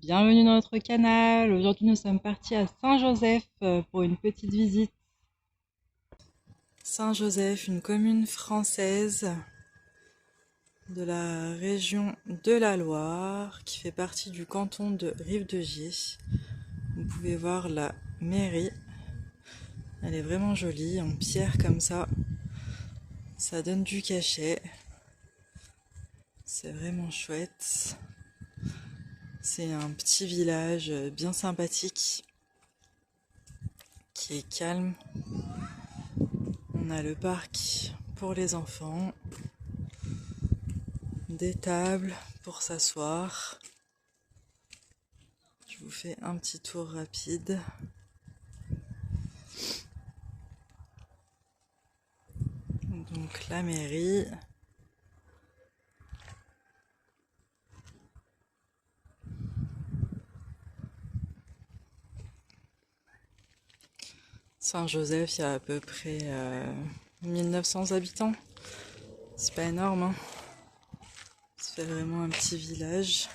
Bienvenue dans notre canal. Aujourd'hui, nous sommes partis à Saint-Joseph pour une petite visite. Saint-Joseph, une commune française de la région de la Loire qui fait partie du canton de Rive-de-Gier. Vous pouvez voir la mairie. Elle est vraiment jolie, en pierre comme ça. Ça donne du cachet. C'est vraiment chouette. C'est un petit village bien sympathique qui est calme. On a le parc pour les enfants, des tables pour s'asseoir. Je vous fais un petit tour rapide. Donc la mairie. Saint-Joseph, il y a à peu près 1900 habitants. C'est pas énorme, hein. Ça fait vraiment un petit village.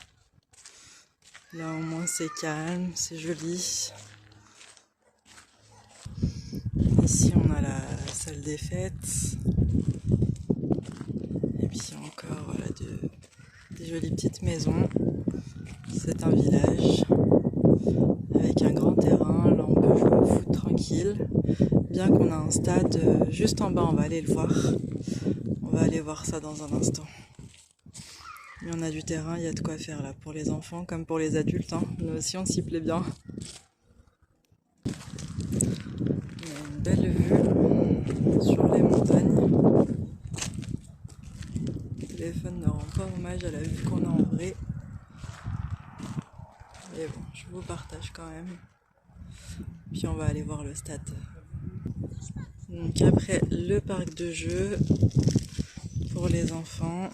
Là au moins c'est calme, c'est joli. Ici on a la salle des fêtes. Et puis encore voilà, des jolies petites maisons. C'est un village avec un grand terrain. Là on peut jouer au foot tranquille. Bien qu'on a un stade juste en bas, on va aller le voir. On va aller voir ça dans un instant. Mais on a du terrain, il y a de quoi faire là pour les enfants comme pour les adultes, hein. Nous aussi on s'y plaît bien. Il y a une belle vue sur les montagnes. Le téléphone ne rend pas hommage à la vue qu'on a en vrai. Mais bon, je vous partage quand même. Puis on va aller voir le stade. Donc après le parc de jeux pour les enfants.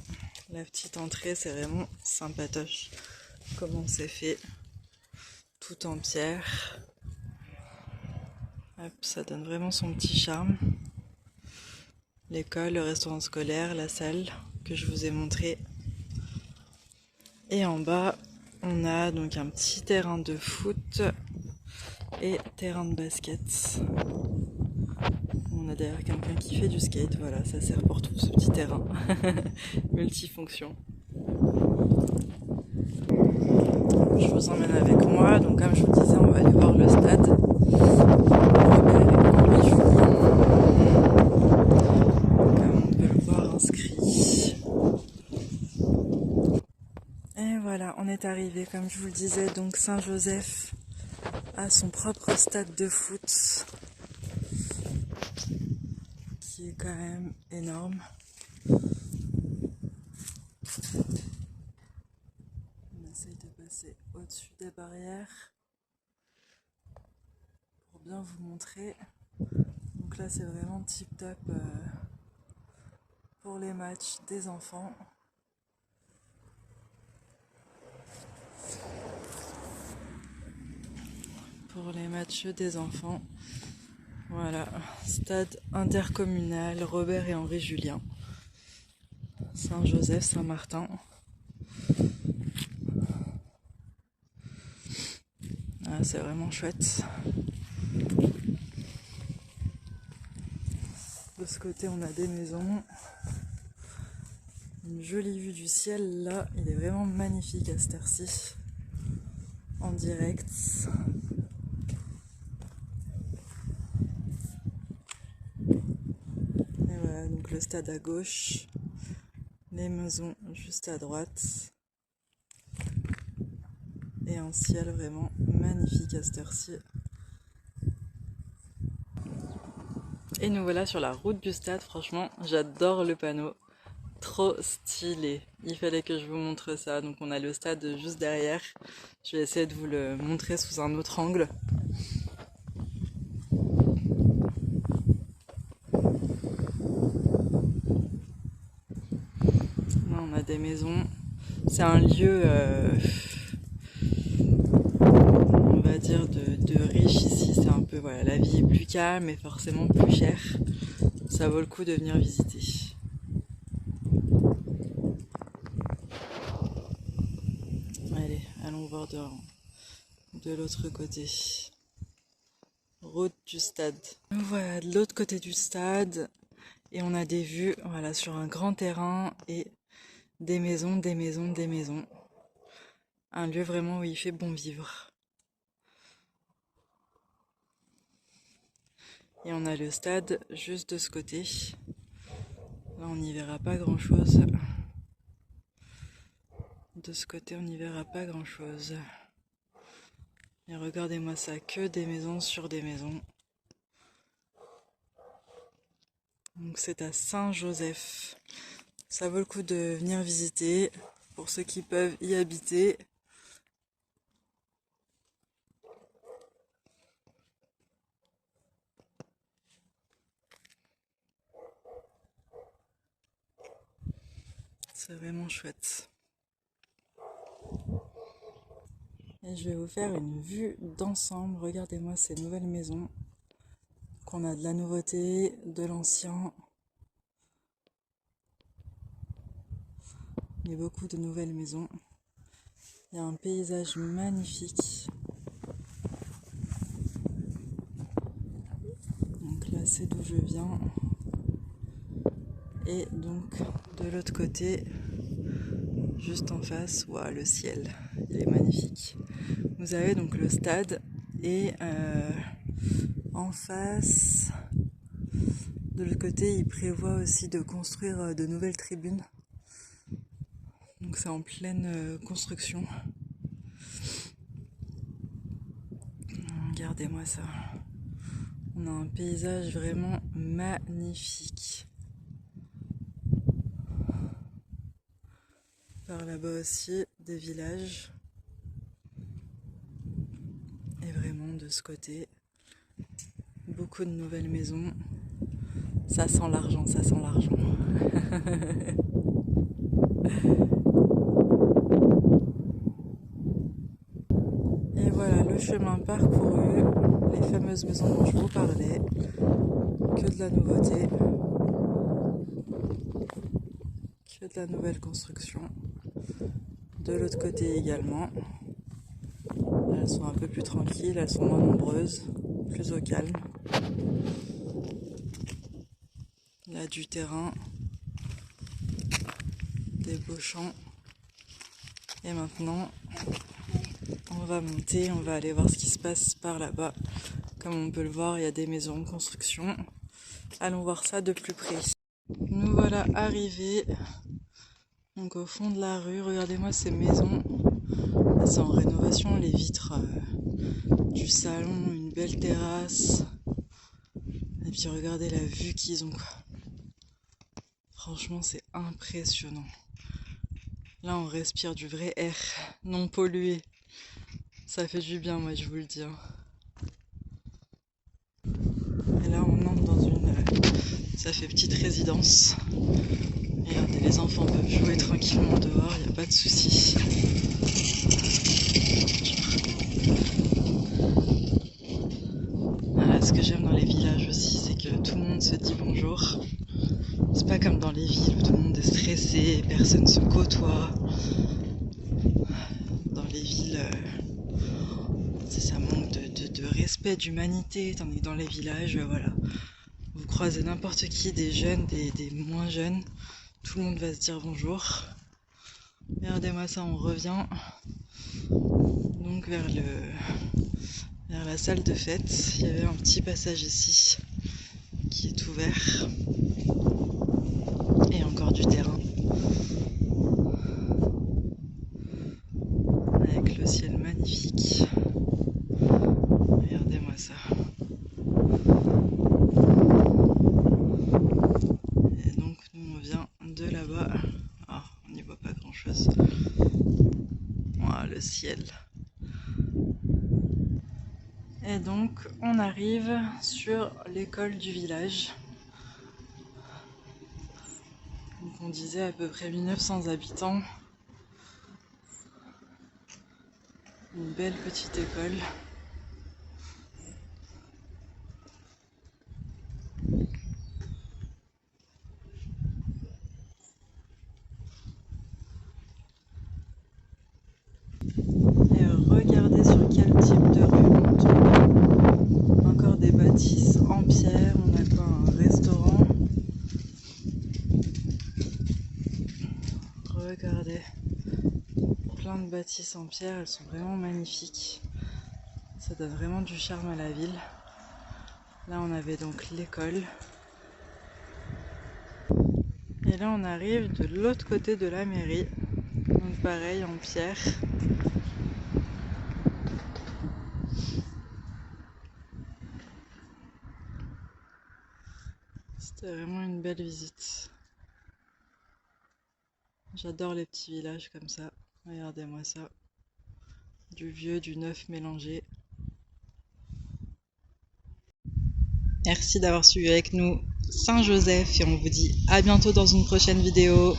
La petite entrée, c'est vraiment sympatoche. Comment c'est fait. Tout en pierre. Hop, ça donne vraiment son petit charme. L'école, le restaurant scolaire, la salle que je vous ai montré. Et en bas, on a donc un petit terrain de foot et terrain de basket. On a d'ailleurs quelqu'un qui fait du skate, voilà, ça sert pour tout ce petit terrain. Multifonction. Je vous emmène avec moi, donc comme je vous disais, on va aller voir le stade. Robert et Henri-Julien, comme on peut le voir inscrit. Et voilà, on est arrivé, comme je vous le disais, donc Saint-Joseph a son propre stade de foot, qui est quand même énorme. On essaye de passer au-dessus des barrières pour bien vous montrer. Donc là, c'est vraiment tip top pour les matchs des enfants. Pour les matchs des enfants. Voilà, stade intercommunal Robert et Henri-Julien. Saint-Joseph, Saint-Martin. Ah, c'est vraiment chouette. De ce côté, on a des maisons. Une jolie vue du ciel là. Il est vraiment magnifique à cette heure-ci. En direct. Et voilà, donc le stade à gauche. Les maisons juste à droite. Et un ciel vraiment magnifique à cette heure-ci. Et nous voilà sur la route du stade, franchement j'adore le panneau, trop stylé. Il fallait que je vous montre ça, donc on a le stade juste derrière. Je vais essayer de vous le montrer sous un autre angle. Là, on a des maisons, c'est un lieu, on va dire, de riche ici. C'est un peu, voilà, la vie est plus calme et forcément plus chère. Ça vaut le coup de venir visiter. Allez, Allons voir de l'autre côté. Route du stade. Voilà, de l'autre côté du stade. Et on a des vues, voilà, sur un grand terrain et des maisons, des maisons, des maisons. Un lieu vraiment où il fait bon vivre. Et on a le stade juste de ce côté. Là, on n'y verra pas grand-chose. De ce côté, on n'y verra pas grand-chose. Et regardez-moi ça, que des maisons sur des maisons. Donc c'est à Saint-Joseph. Ça vaut le coup de venir visiter pour ceux qui peuvent y habiter. C'est vraiment chouette. Et je vais vous faire une vue d'ensemble. Regardez-moi ces nouvelles maisons. Qu'on a de la nouveauté, de l'ancien. Il y a beaucoup de nouvelles maisons. Il y a un paysage magnifique. Donc là, c'est d'où je viens. Et donc, de l'autre côté, juste en face, waouh, le ciel, il est magnifique. Vous avez donc le stade et en face, de l'autre côté, il prévoit aussi de construire de nouvelles tribunes. Donc c'est en pleine construction. Regardez-moi ça. On a un paysage vraiment magnifique. Par là-bas aussi, des villages. Et vraiment de ce côté, beaucoup de nouvelles maisons. Ça sent l'argent, ça sent l'argent. Et voilà le chemin parcouru, les fameuses maisons dont je vous parlais, que de la nouveauté, que de la nouvelle construction. De l'autre côté également, elles sont un peu plus tranquilles, elles sont moins nombreuses, plus au calme. Là du terrain, des beaux champs. Et maintenant, on va monter, on va aller voir ce qui se passe par là-bas. Comme on peut le voir, il y a des maisons en construction. Allons voir ça de plus près. Nous voilà arrivés donc au fond de la rue. Regardez-moi ces maisons. Elles sont en rénovation, les vitres du salon, une belle terrasse. Et puis regardez la vue qu'ils ont. Franchement, c'est impressionnant. Là, on respire du vrai air, non pollué. Ça fait du bien, moi, je vous le dis. Et là, on entre dans ça fait petite résidence. Et regardez, les enfants peuvent jouer tranquillement dehors, il n'y a pas de souci. Voilà, ce que j'aime dans les villages aussi, c'est que tout le monde se dit bonjour. C'est pas comme dans les villes où tout le monde est stressé, personne se côtoie. Dans les villes, ça manque de respect, d'humanité, tandis que dans les villages, voilà. Vous croisez n'importe qui, des jeunes, des moins jeunes, tout le monde va se dire bonjour. Regardez-moi ça, on revient donc vers la salle de fête. Il y avait un petit passage ici qui est ouvert et encore du terrain avec le ciel magnifique. Regardez-moi ça. Et donc nous on vient de là-bas. Ah, on n'y voit pas grand chose. Voilà le ciel. Et donc on arrive sur l'école du village. Donc on disait à peu près 1900 habitants. Une belle petite école. plein de bâtisses en pierre, elles sont vraiment magnifiques. Ça donne vraiment du charme à la ville. Là on avait donc l'école. Et là on arrive de l'autre côté de la mairie. Donc pareil en pierre. C'était vraiment une belle visite. J'adore les petits villages comme ça. Regardez-moi ça. Du vieux, du neuf mélangé. Merci d'avoir suivi avec nous Saint-Joseph et on vous dit à bientôt dans une prochaine vidéo.